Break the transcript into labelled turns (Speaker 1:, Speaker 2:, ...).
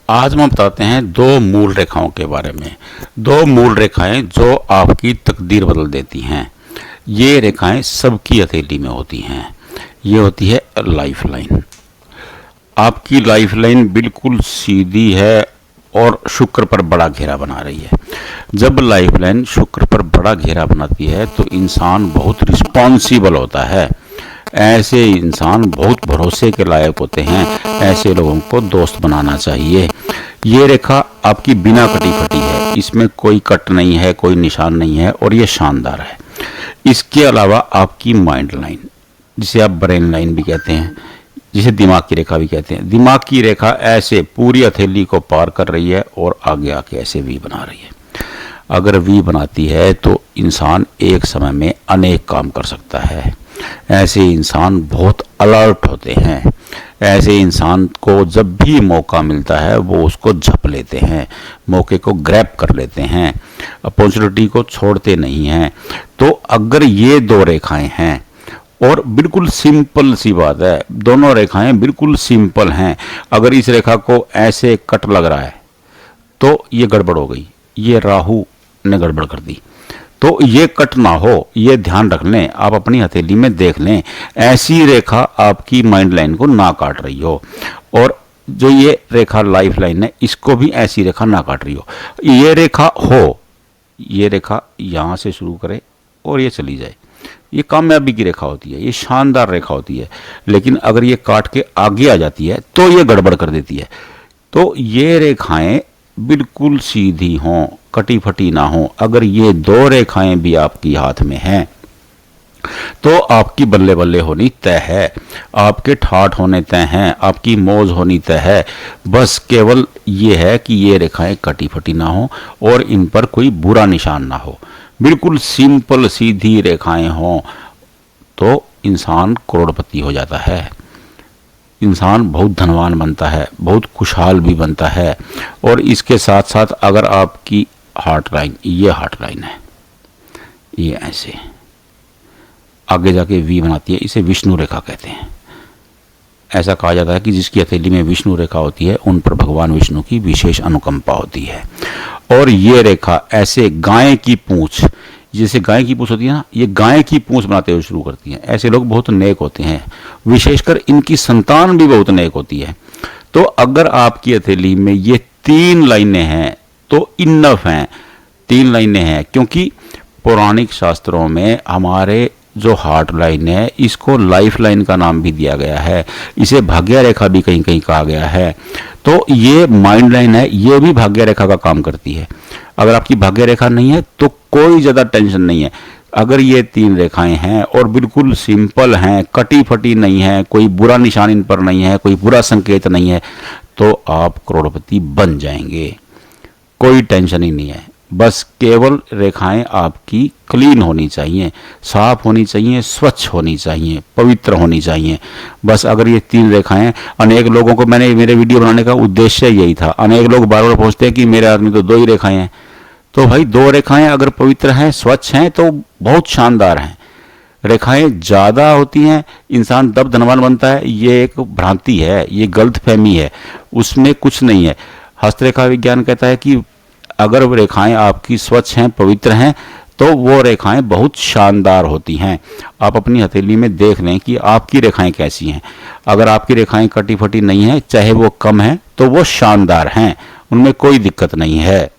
Speaker 1: आज हम बताते हैं दो मूल रेखाओं के बारे में। दो मूल रेखाएं जो आपकी तकदीर बदल देती हैं। ये रेखाएं सबकी हथेली में होती हैं। ये होती है लाइफ लाइन। आपकी लाइफ लाइन बिल्कुल सीधी है और शुक्र पर बड़ा घेरा बना रही है। जब लाइफ लाइन शुक्र पर बड़ा घेरा बनाती है तो इंसान बहुत रिस्पॉन्सिबल होता है। ऐसे इंसान बहुत भरोसे के लायक होते हैं। ऐसे लोगों को दोस्त बनाना चाहिए। ये रेखा आपकी बिना कटी फटी है, इसमें कोई कट नहीं है, कोई निशान नहीं है और ये शानदार है। इसके अलावा आपकी माइंड लाइन, जिसे आप ब्रेन लाइन भी कहते हैं, जिसे दिमाग की रेखा भी कहते हैं, दिमाग की रेखा ऐसे पूरी हथेली को पार कर रही है और आगे आके ऐसे वी बना रही है। अगर वी बनाती है तो इंसान एक समय में अनेक काम कर सकता है। ऐसे इंसान बहुत अलर्ट होते हैं। ऐसे इंसान को जब भी मौका मिलता है वो उसको झप लेते हैं, मौके को ग्रैब कर लेते हैं, अपॉर्चुनिटी को छोड़ते नहीं हैं। तो अगर ये दो रेखाएं हैं, और बिल्कुल सिंपल सी बात है, दोनों रेखाएं बिल्कुल सिंपल हैं। अगर इस रेखा को ऐसे कट लग रहा है तो ये गड़बड़ हो गई, ये राहु ने गड़बड़ कर दी। तो ये कट ना हो, ये ध्यान रख लें, आप अपनी हथेली में देख लें ऐसी रेखा आपकी माइंड लाइन को ना काट रही हो, और जो ये रेखा लाइफ लाइन है इसको भी ऐसी रेखा ना काट रही हो। ये रेखा हो, ये रेखा यहाँ से शुरू करे और ये चली जाए, ये कामयाबी की रेखा होती है, ये शानदार रेखा होती है। लेकिन अगर ये काट के आगे आ जाती है तो ये गड़बड़ कर देती है। तो ये रेखाएं बिल्कुल सीधी हों, कटी फटी ना हो। अगर ये दो रेखाएं भी आपकी हाथ में हैं तो आपकी बल्ले बल्ले होनी तय है, आपके ठाठ होने तय हैं, आपकी मौज होनी तय है। बस केवल ये है कि ये रेखाएं कटी फटी ना हो और इन पर कोई बुरा निशान ना हो। बिल्कुल सिंपल सीधी रेखाएं हों तो इंसान करोड़पति हो जाता है, इंसान बहुत धनवान बनता है, बहुत खुशहाल भी बनता है। और इसके साथ साथ अगर आपकी हार्ट लाइन, ये हार्ट लाइन है, ये ऐसे आगे जाके वी बनाती है, इसे विष्णु रेखा कहते हैं। ऐसा कहा जाता है कि जिसकी हथेली में विष्णु रेखा होती है उन पर भगवान विष्णु की विशेष अनुकंपा होती है। और ये रेखा ऐसे गाय की पूंछ, जैसे गाय की पूंछ होती है ना, ये गाय की पूंछ बनाते हुए शुरू करती हैं। ऐसे लोग बहुत नेक होते हैं, विशेषकर इनकी संतान भी बहुत नेक होती है। तो अगर आपकी हथेली में ये 3 लाइनें हैं तो इनफ हैं, 3 लाइनें हैं, क्योंकि पौराणिक शास्त्रों में हमारे जो हार्ट लाइन है इसको लाइफ लाइन का नाम भी दिया गया है, इसे भाग्य रेखा भी कहीं कहीं कहा गया है। तो ये माइंड लाइन है, ये भी भाग्य रेखा का काम करती है। अगर आपकी भाग्य रेखा नहीं है तो कोई ज़्यादा टेंशन नहीं है। अगर ये 3 रेखाएं हैं और बिल्कुल सिंपल हैं, कटी फटी नहीं है, कोई बुरा निशान इन पर नहीं है, कोई बुरा संकेत नहीं है, तो आप करोड़पति बन जाएंगे। कोई टेंशन ही नहीं है। बस केवल रेखाएं आपकी क्लीन होनी चाहिए, साफ होनी चाहिए, स्वच्छ होनी चाहिए, पवित्र होनी चाहिए। बस अगर ये 3 रेखाएं, अनेक लोगों को मैंने मेरे वीडियो बनाने का उद्देश्य यही था। अनेक लोग बार बार पूछते हैं कि मेरे आदमी तो 2 ही रेखाएं हैं। तो भाई 2 रेखाएं अगर पवित्र हैं, स्वच्छ हैं तो बहुत शानदार हैं। रेखाएं ज़्यादा होती हैं इंसान तब धनवान बनता है, ये एक भ्रांति है, ये गलत फहमी है, उसमें कुछ नहीं है। हस्तरेखा विज्ञान कहता है कि अगर रेखाएं आपकी स्वच्छ हैं, पवित्र हैं, तो वो रेखाएं बहुत शानदार होती हैं। आप अपनी हथेली में देख लें कि आपकी रेखाएं कैसी हैं। अगर आपकी रेखाएं कटी फटी नहीं हैं, चाहे वो कम हैं, तो वो शानदार हैं, उनमें कोई दिक्कत नहीं है।